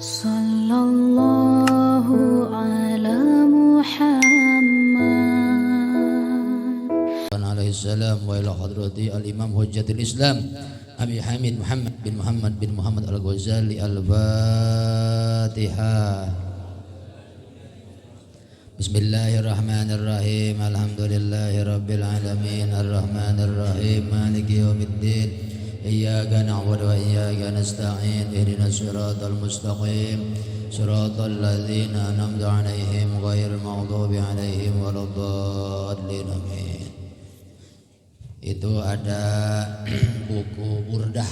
Sallallahu ala Muhammad alaihi salam wa ila hadrati al-imam hujjatul islam Abi Hamid Muhammad bin Muhammad al-Ghazali al-Fatihah. Bismillahirrahmanirrahim. Alhamdulillahi rabbil alamin arrahmanir rahim maliki yaumiddin iyyaka na'budu wa iyyaka nasta'in ihdinas siratal mustaqim siratal ladzina an'amta 'alaihim ghairil maghdubi 'alaihim waladdallin amin. Itu ada buku Burdah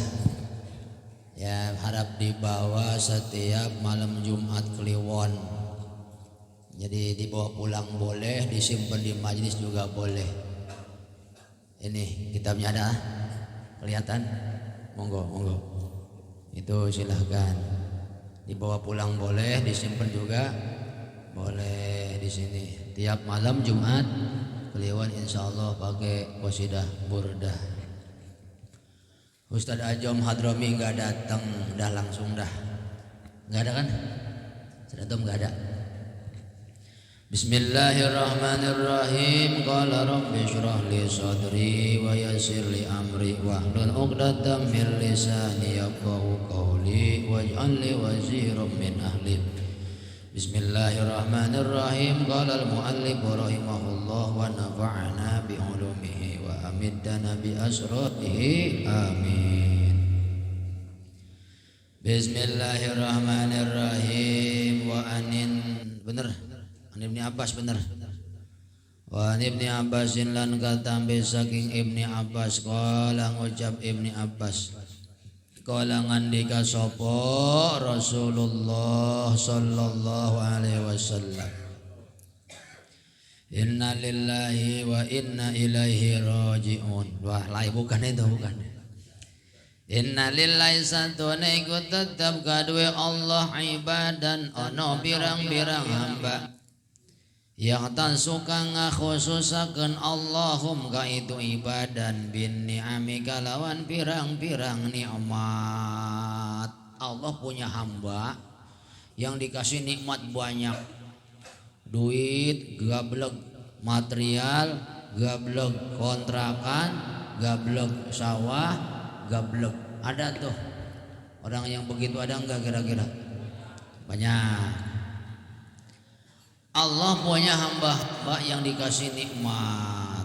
ya, harap dibawa setiap malam Jumat Kliwon. Jadi dibawa pulang boleh, disimpan di majelis juga boleh. Ini kitabnya ada, kelihatan? Monggo. Itu silahkan. Dibawa pulang boleh, disimpan juga boleh di sini. Tiap malam Jumat Kliwon insyaallah pakai qasidah Burdah. Ustadz Ajom Hadrami nggak datang, udah langsung dah. Nggak ada kan? Ustadz Ajom nggak ada. Bismillahirrahmanirrahim. Qala rabbi shrah li sadri wa yassir li amri wahlul 'uqdatam min lisani yafqahu qawli waj'al li waziran min ahli. Bismillahirrahmanirrahim. Qala al-muallif rahimahullah wa nafa'ana bi 'ulumihi wa amiddana bi asratihi amin. Bismillahirrahmanirrahim. Wa anin bener an Ibni Abbas bener. Wa an Ibni Abbasin lan katambe saking Ibni Abbas qala ngucap Ibni Abbas qala ngandika sapa Rasulullah sallallahu alaihi wasallam, inna lillahi wa inna ilaihi raji'un. Wah, lain bukan itu, bukan. Inna lillahi satune iku tetep kaduwe Allah ibadan ana pirang-pirang hamba yang tan suka ngakhususaken Allahum ka itu ibadan bin ni'ami kalawan pirang-pirang nikmat. Allah punya hamba yang dikasih nikmat banyak, duit gablek, material gablek, kontrakan gablek, sawah gablek. Ada tuh orang yang begitu, ada enggak kira-kira? Banyak. Allah punya hamba yang dikasih nikmat.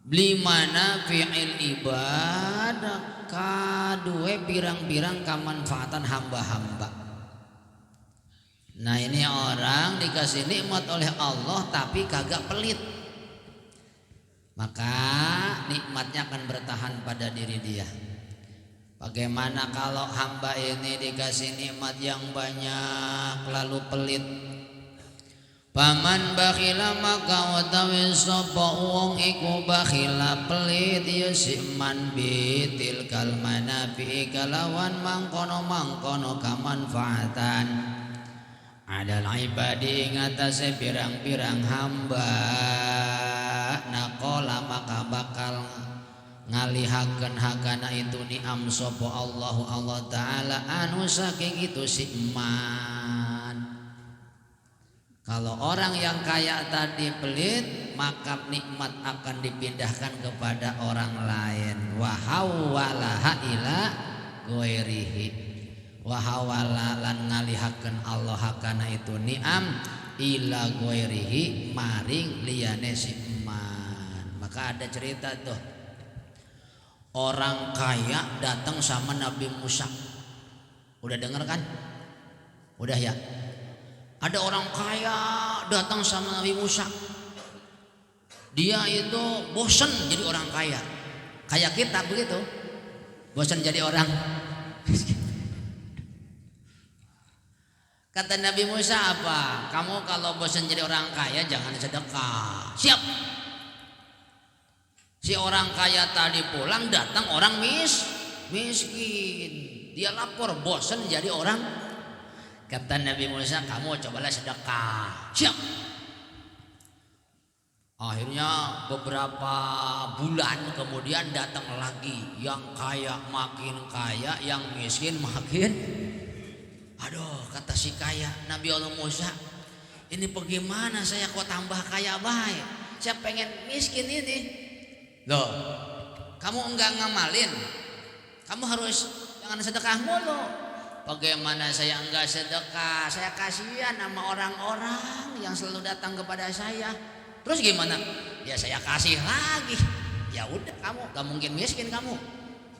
Beli mana fi'il ibadah kadue pirang-pirang kamanfaatan hamba-hamba. Nah, ini orang dikasih nikmat oleh Allah tapi kagak pelit, maka nikmatnya akan bertahan pada diri dia. Bagaimana kalau hamba ini dikasih nikmat yang banyak lalu pelit? Paman bakhila maka utawi sapa wong iku bakhila pelit ya siman bitil kalmanafi kalawan mangkono kamanfaatan adal ibadi ngatasi pirang-pirang hamba. Naqala maka bakal ngalihaken hakana itu ni'am sapa Allah taala anu saking itu siman. Kalau orang yang kaya tadi pelit, maka nikmat akan dipindahkan kepada orang lain. Wa hawalaha ila ghairihi. Wa hawala lan ngalihaken Allah hakana itu ni'am ila ghairihi maring liyane siman. Maka ada cerita tuh, orang kaya datang sama Nabi Musa. Udah denger kan? Udah ya? Ada orang kaya datang sama Nabi Musa. Dia itu bosan jadi orang kaya. Kayak kita begitu. Bosan jadi orang. Kata Nabi Musa apa? Kamu kalau bosan jadi orang kaya jangan sedekah. Siap. Si orang kaya tadi pulang, datang orang miskin. Dia lapor bosan jadi orang. Kata Nabi Musa, kamu cobalah sedekah. Siap. Akhirnya beberapa bulan kemudian datang lagi, yang kaya makin kaya, yang miskin makin Aduh, kata si kaya Nabi Allah Musa, ini bagaimana saya kok tambah kaya baik? Saya pengen miskin ini. Loh, kamu enggak ngamalin, kamu harus jangan sedekah mulu. Bagaimana saya enggak sedekah? Saya kasihan sama orang-orang yang selalu datang kepada saya. Terus gimana? Ya saya kasih lagi. Ya udah, kamu gak mungkin miskin kamu.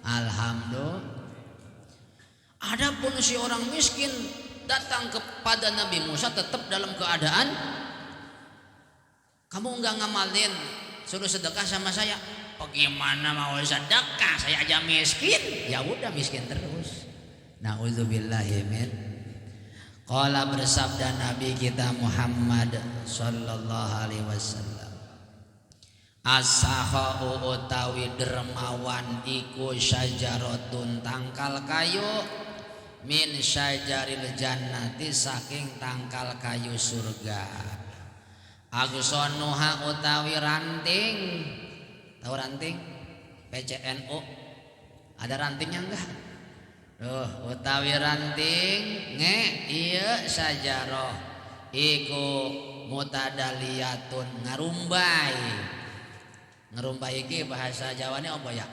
Alhamdulillah. Adapun si orang miskin datang kepada Nabi Musa tetap dalam keadaan kamu enggak ngamalin, suruh sedekah sama saya. Bagaimana mau sedekah? Saya aja miskin. Ya udah miskin terus. Nauzubillahi min. Qala, bersabda Nabi kita Muhammad sallallahu alaihi wasallam, as-sakha'u utawi dermawan iku syajaratun tangkal kayu min syajaril jannati saking tangkal kayu surga. Agsonuha utawi ranting. Tahu ranting? PCNU. Ada rantingnya enggak? Utawi ranting iya sajaroh iku mutadaliyatun ngarumbai. Ngarumbai iki bahasa Jawane apa ya?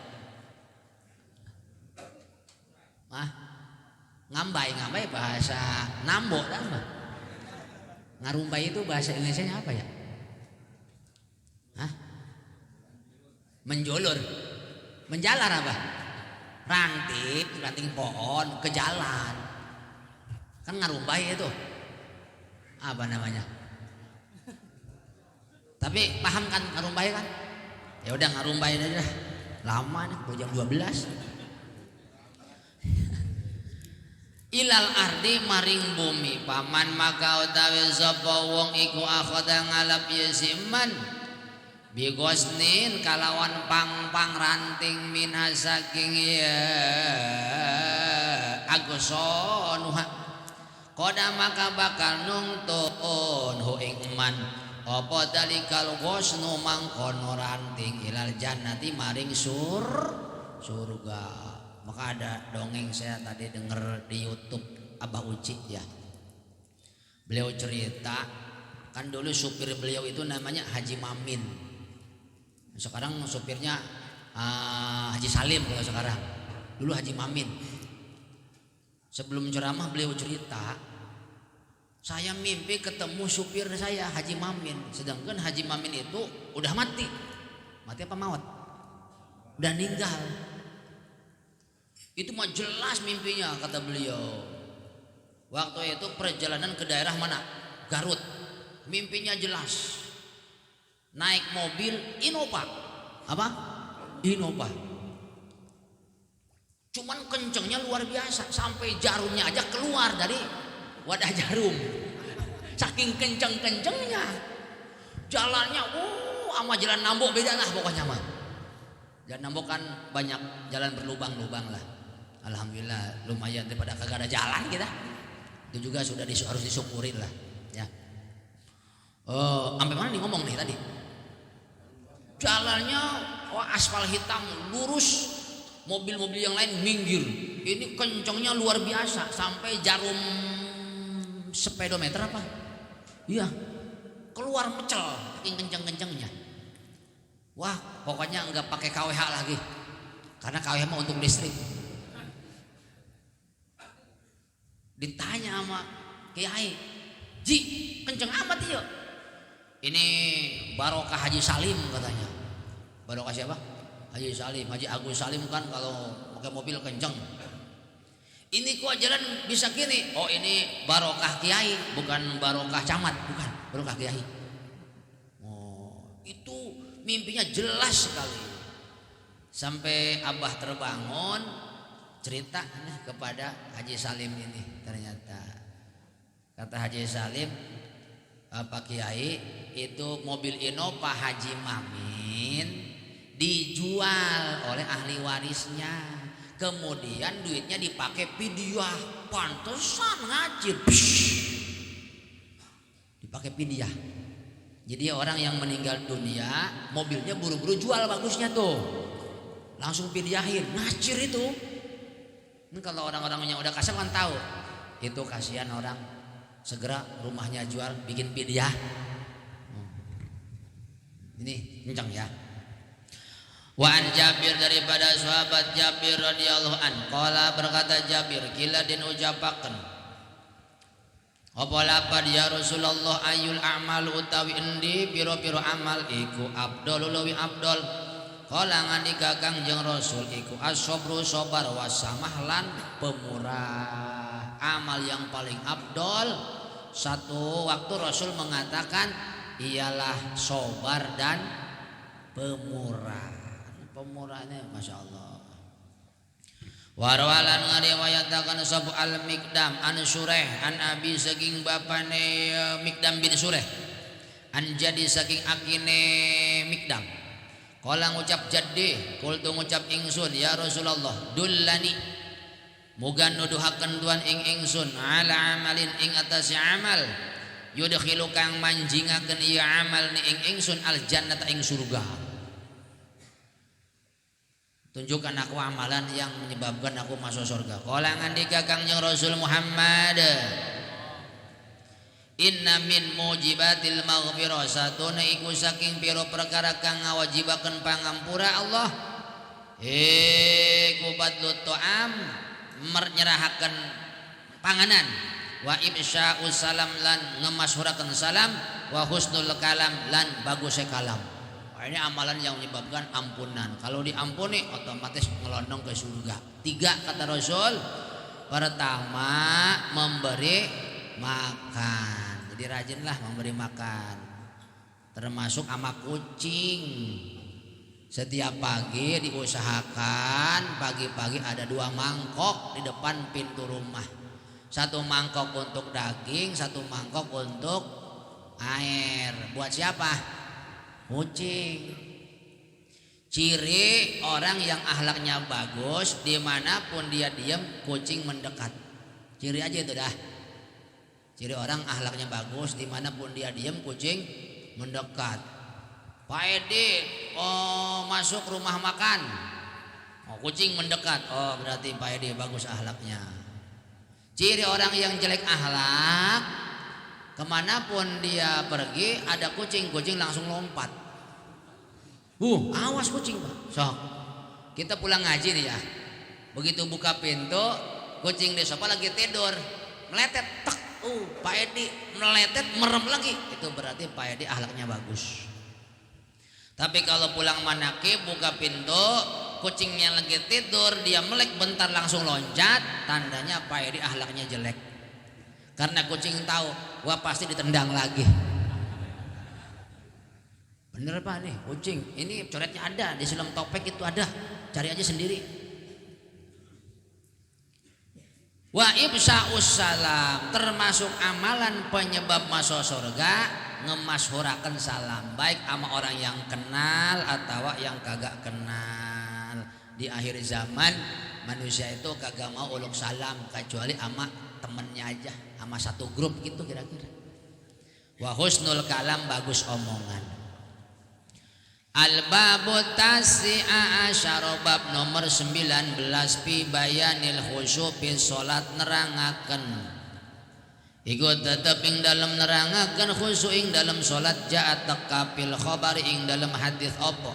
Ngambai bahasa Nambo dah mah. Ngarumbai itu bahasa Indonesianya apa ya? Menjulur, menjalar apa? Ranting pohon ke jalan. Kan ngarumbai itu. Apa namanya? Tapi paham kan ngarumbai kan? Ya udah ngarumbai aja. Lama nih, jam 12. Ilal ardi maring bumi paman maka utawi sapa wong iku akhoda ngalap yasiman bigosnin kalawan pang ranting minha saking ya agsonuha koda maka bakal nungtun hu ing man apa dalikal gosnu mangkono ranting ilal jannati maring surga. Maka ada dongeng saya tadi dengar di YouTube Abah Uci ya. Beliau cerita kan dulu supir beliau itu namanya Haji Mamin. Sekarang supirnya Haji Salim kalau sekarang. Dulu Haji Mamin. Sebelum ceramah beliau cerita, saya mimpi ketemu supir saya Haji Mamin. Sedangkan Haji Mamin itu udah mati. Mati apa maut? Udah meninggal. Itu mah jelas mimpinya kata beliau. Waktu itu perjalanan ke daerah mana? Garut. Mimpinya jelas. Naik mobil Innova. Apa? Innova. Cuman kencengnya luar biasa. Sampai jarumnya aja keluar dari wadah jarum. Saking kenceng-kencengnya. Jalannya sama jalan Nambo beda lah pokoknya mah. Jalan Nambo kan banyak jalan berlubang-lubang lah. Alhamdulillah lumayan daripada kagak ada jalan kita. Itu juga sudah harus disyukurin lah ya. Sampai mana nih ngomong nih tadi? Jalannya aspal hitam lurus, mobil-mobil yang lain minggir. Ini kencengnya luar biasa sampai jarum speedometer apa? Iya, keluar mecel, saking kenceng-kencengnya. Wah, pokoknya nggak pakai KWH lagi, karena KWH mah untuk listrik. Ditanya sama Kiai, Ji, kenceng amat ya? Ini barokah Haji Salim katanya. Barokah siapa? Haji Salim, Haji Agus Salim kan kalau pakai mobil kenceng. Ini kok jalan bisa gini? Oh ini barokah Kiai, bukan barokah camat, bukan barokah Kiai. Oh itu mimpinya jelas sekali. Sampai Abah terbangun cerita kepada Haji Salim ini. Ternyata kata Haji Salim, Pak Kiai itu mobil Innova Haji Mamin dijual oleh ahli warisnya, kemudian duitnya dipakai pidyah. Pantesan ngajir dipakai pidyah. Jadi orang yang meninggal dunia mobilnya buru-buru jual bagusnya tuh, langsung pidyahin ngajir itu. Ini kalau orang-orang yang udah kasar kan tahu. itu kasihan orang, segera rumahnya jual bikin pidyah. Ini kencang ya. Wa an Jabir, daripada sahabat Jabir radhiyallahu an, qala berkata Jabir, kila den ucapaken apa lapad ya Rasulullah, ayul a'mal utawi endi pira-pira amal iku afdal luwi afdal. Qala ngandika Kangjeng Rasul iku as-sabru sabar wasamah lan pemurah. Amal yang paling afdal satu waktu Rasul mengatakan ialah sabar dan pemurah. Pemurahnya Masya Allah. Warwalan ngariwayatakan sabu al-Mikdam an Sureh an Abi saking bapane Mikdam bin Sureh an jadi saking akine Mikdam. Kala ngucap jadi kultu ngucap ingsun ya Rasulullah dullani muga nuduhaken tuan ingsun ala amalin ing atase amal yudkhilu kang manjingaken ieu amal ni ingsun al jannata ing surga. Tunjukkan aku amalan yang menyebabkan aku masuk surga. Qala ngandika Kangjeng Rasul Muhammad, inna min mujibatil maghfirah, satuna iku saking pira perkara kang ngawajibaken pangampura Allah iku badlut ta'am nyerahaken panganan wa ibsya'us salam lan ngemasyhuraken salam wa husnul kalam lan bagusé kalam. Ini amalan yang menyebabkan ampunan. Kalau diampuni otomatis ngelondong ke surga. 3 kata Rasul. Pertama memberi makan. Jadi rajinlah memberi makan. Termasuk sama kucing. Setiap pagi diusahakan pagi-pagi ada 2 mangkok di depan pintu rumah. 1 mangkok untuk daging, 1 mangkok untuk air. Buat siapa? Kucing. Ciri orang yang akhlaknya bagus, dimanapun dia diam kucing mendekat. Ciri aja itu dah. Ciri orang akhlaknya bagus, dimanapun dia diam kucing mendekat. Pak Edi masuk rumah makan, kucing mendekat. Oh berarti Pak Edi bagus akhlaknya. Ciri orang yang jelek akhlak, kemanapun dia pergi ada kucing langsung lompat. Awas kucing Pak. Sok. Kita pulang ngaji nih ya. Begitu buka pintu, kucing di sofa lagi tidur, meletet, tek. Pak Edi meletet, merem lagi. Itu berarti Pak Edi akhlaknya bagus. Tapi kalau pulang manakib buka pintu, kucingnya lagi tidur, dia melek bentar langsung loncat, tandanya Pak Edi akhlaknya jelek. Karena kucing tahu, wah pasti ditendang lagi. Bener Pak nih kucing, ini coretnya ada di Sulam Topek itu ada, cari aja sendiri. Wa ibsa'us salam, termasuk amalan penyebab masuk surga ngemasyhuraken salam, baik sama orang yang kenal atau yang kagak kenal. Di akhir zaman manusia itu kagak mau uluk salam kecuali sama temennya aja, sama satu grup gitu kira-kira. Wa husnul kalam, bagus omongan. Al-babu tasi'a asyara, bab nomor 19 fi bayanil khusyuk fi salat, nerangaken iku tetep ing dalem nerangaken khusyuk ing dalem salat. Ja'at taqafil khabar ing dalem hadis apa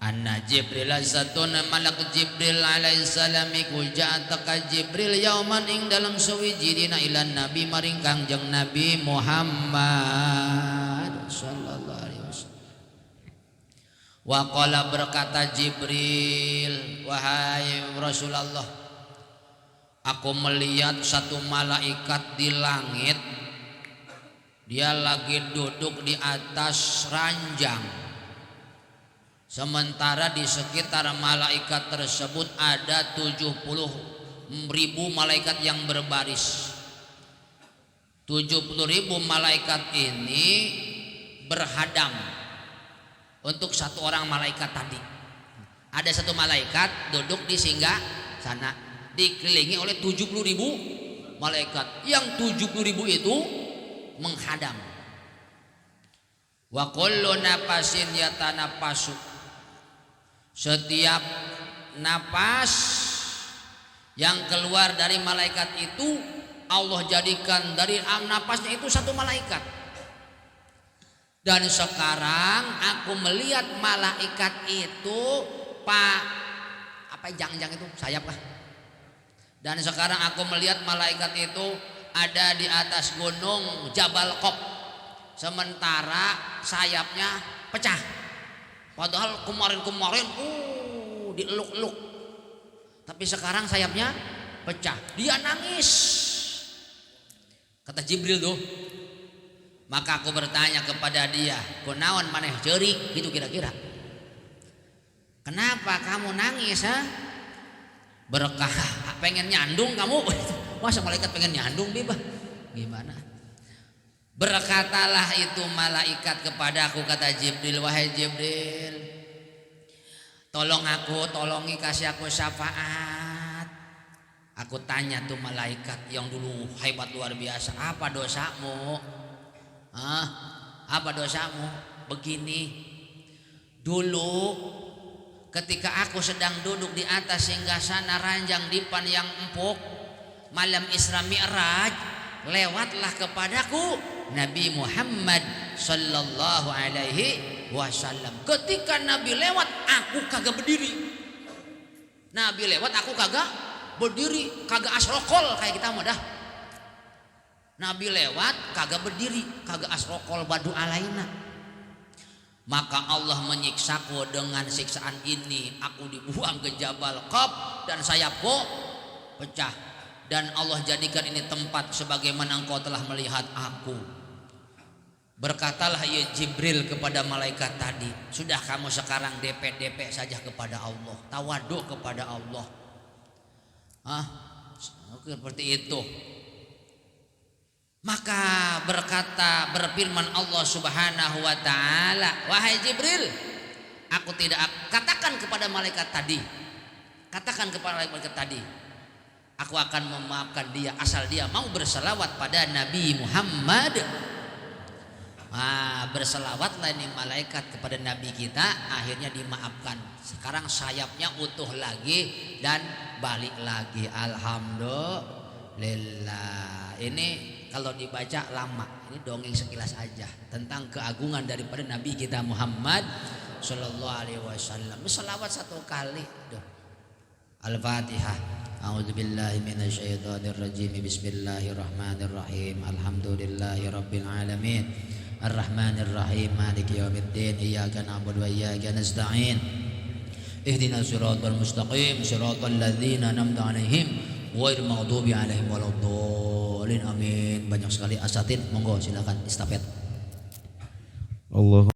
anna Jibril satun malak Jibril alaihi salam iku ja'at taqa Jibril yauman ing dalem sawiji dina ilan nabi maring Kangjeng Nabi Muhammad sallallahu alaihi wasallam. Wa qala berkata Jibril, wahai Rasulullah, aku melihat satu malaikat di langit, dia lagi duduk di atas ranjang, sementara di sekitar malaikat tersebut ada 70.000 malaikat yang berbaris. 70.000 malaikat ini berhadang untuk satu orang malaikat tadi. Ada satu malaikat duduk di singgah sana, dikelilingi oleh 70.000 malaikat. Yang 70.000 itu menghadang. Wa kullu nafasin yatanafasu, setiap napas Yang keluar dari malaikat itu Allah jadikan dari napasnya itu satu malaikat. Dan sekarang aku melihat malaikat itu jang-jang itu sayap kah? Dan sekarang aku melihat malaikat itu ada di atas gunung Jabal Qop. Sementara sayapnya pecah. Padahal kemarin dieluk-eluk. Tapi sekarang sayapnya pecah. Dia nangis. Kata Jibril tuh. Maka aku bertanya kepada dia, kunaon maneh ceurik gitu kira-kira. Kenapa kamu nangis ha? Berkah pengen nyandung kamu. Masa malaikat pengen nyandung bibah? Gimana? Berkatalah itu malaikat kepadaku, kata Jibril, wahai Jibril, tolongi kasih aku syafaat. Aku tanya tuh malaikat yang dulu hebat luar biasa, apa dosamu? Apa dosamu? Begini, dulu ketika aku sedang duduk di atas singgasana ranjang dipan yang empuk, malam Isra Mi'raj, lewatlah kepadaku Nabi Muhammad sallallahu alaihi wasallam. Ketika Nabi lewat, aku kagak berdiri. Nabi lewat, aku kagak berdiri, kagak asrokol kayak kita mah dah. Nabi lewat kagak berdiri, kagak asrokol badu alaina. Maka Allah menyiksaku dengan siksaan ini. Aku dibuang ke Jabal Qop dan sayapku pecah. Dan Allah jadikan ini tempat sebagaimana engkau telah melihat aku. Berkatalah ya Jibril kepada malaikat tadi, sudah kamu sekarang DP saja kepada Allah, tawadhu kepada Allah. Seperti itu. Maka berfirman Allah Subhanahu wa taala, wahai Jibril, aku tidak katakan kepada malaikat tadi, aku akan memaafkan dia asal dia mau berselawat pada Nabi Muhammad. Berselawatlah ini malaikat kepada Nabi kita, akhirnya dimaafkan. Sekarang sayapnya utuh lagi dan balik lagi. Alhamdulillah. Ini kalau dibaca lama, ini dongeng sekilas aja tentang keagungan daripada Nabi kita Muhammad sallallahu alaihi wasallam. Selawat satu kali. Al-Fatihah. A'udzubillahi minasyaitonirrajim. Bismillahirrahmanirrahim. Alhamdulillahirabbil alamin. Ar-Rahmanir-Rahim. Maliki yaumiddin. Iyyaka na'budu wa iyyaka nasta'in. Ihdinas siratal mustaqim. Siratal ladzina an'amta 'alaihim ghairil maghdubi 'alaihim waladdallin. Amin. Banyak sekali asatid, monggo silakan estafet. Allah